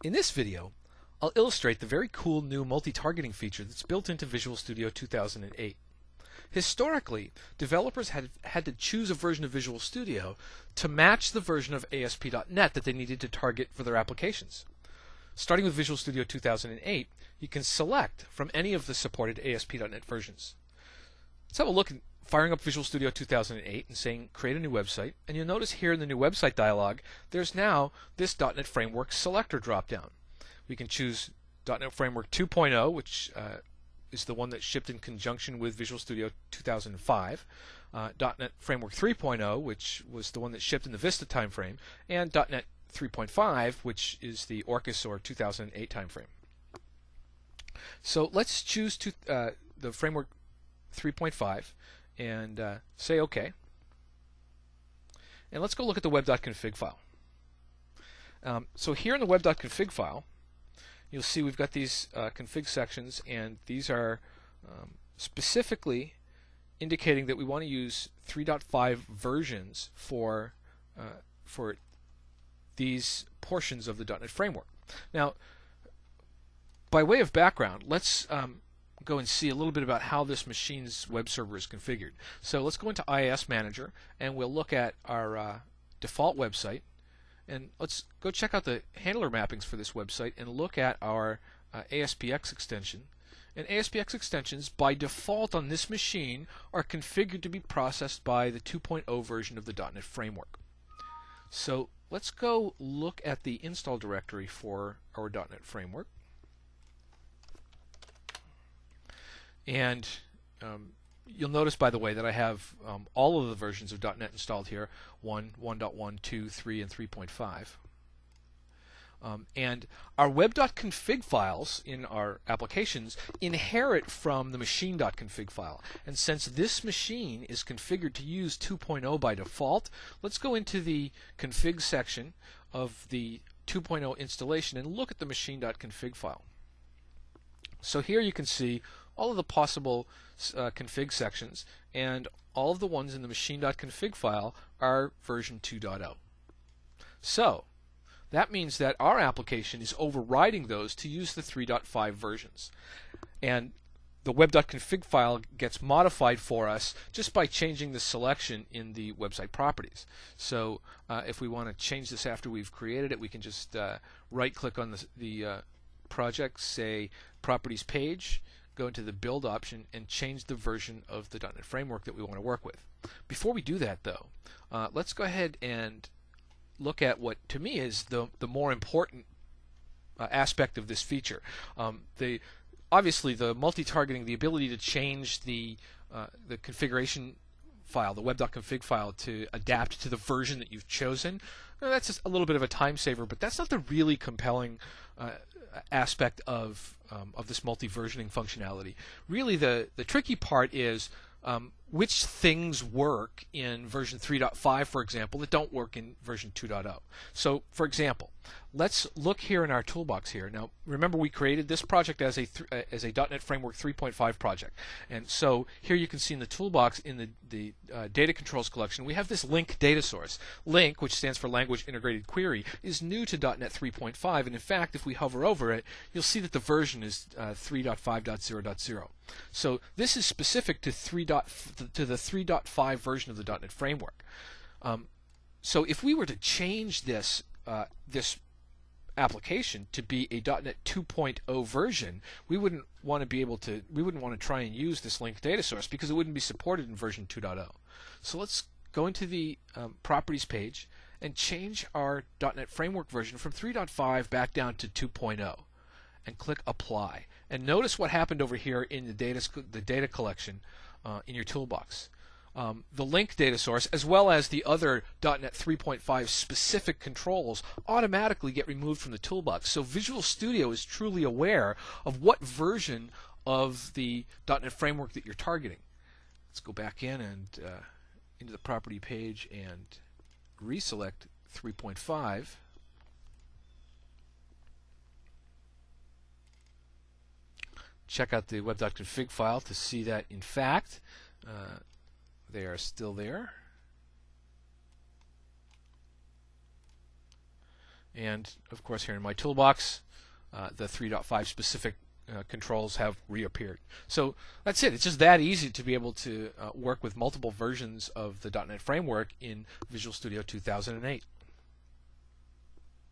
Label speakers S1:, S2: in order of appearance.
S1: In this video, I'll illustrate the very cool new multi-targeting feature that's built into Visual Studio 2008. Historically, developers had to choose a version of Visual Studio to match the version of ASP.NET that they needed to target for their applications. Starting with Visual Studio 2008, you can select from any of the supported ASP.NET versions. Let's have a look at firing up Visual Studio 2008 and saying create a new website, and you'll notice here in the new website dialog there's now this .NET Framework selector dropdown. We can choose .NET Framework 2.0, which is the one that shipped in conjunction with Visual Studio 2005, .NET Framework 3.0, which was the one that shipped in the Vista timeframe, and .NET 3.5, which is the Orcus or 2008 timeframe. So let's choose the Framework 3.5 and say OK. And let's go look at the web.config file. So here in the web.config file, you'll see we've got these config sections, and these are specifically indicating that we want to use 3.5 versions for these portions of the .NET Framework. Now, by way of background, let's go and see a little bit about how this machine's web server is configured. So let's go into IIS Manager, and we'll look at our default website. And let's go check out the handler mappings for this website and look at our ASPX extension. And ASPX extensions, by default on this machine, are configured to be processed by the 2.0 version of the .NET Framework. So let's go look at the install directory for our .NET Framework. And you'll notice, by the way, that I have all of the versions of .NET installed here: 1, 1.1, 2, 3, and 3.5. And our web.config files in our applications inherit from the machine.config file. And since this machine is configured to use 2.0 by default, let's go into the config section of the 2.0 installation and look at the machine.config file. So here you can see all of the possible config sections, and all of the ones in the machine.config file are version 2.0. So that means that our application is overriding those to use the 3.5 versions. And the web.config file gets modified for us just by changing the selection in the website properties. So if we want to change this after we've created it, we can just right-click on the project, say Properties Page, go into the Build option, and change the version of the .NET Framework that we want to work with. Before we do that, though, let's go ahead and look at what, to me, is the more important aspect of this feature. Obviously, the multi-targeting, the ability to change the configuration file, the web.config file, to adapt to the version that you've chosen, that's just a little bit of a time saver, but that's not the really compelling aspect of this multi-versioning functionality. Really, the tricky part is which things work in version 3.5, for example, that don't work in version 2.0. So, for example, let's look here in our toolbox here. Now, remember, we created this project as a .NET Framework 3.5 project. And so here you can see in the toolbox in the data controls collection, we have this LINQ data source. LINQ, which stands for Language Integrated Query, is new to .NET 3.5. And in fact, if we hover over it, you'll see that the version is 3.5.0.0. So this is specific to the 3.5 version of the .NET Framework. So if we were to change this application to be a .NET 2.0 version, we wouldn't want to try and use this LINQ data source because it wouldn't be supported in version 2.0. So let's go into the Properties page and change our .NET Framework version from 3.5 back down to 2.0. and click Apply. And notice what happened over here in the data collection in your toolbox. The LINQ data source, as well as the other .NET 3.5 specific controls, automatically get removed from the toolbox. So Visual Studio is truly aware of what version of the .NET Framework that you're targeting. Let's go back in and into the property page and reselect 3.5. Check out the web.config file to see that, in fact, they are still there. And of course, here in my toolbox, the 3.5 specific controls have reappeared. So that's it. It's just that easy to be able to work with multiple versions of the .NET framework in Visual Studio 2008.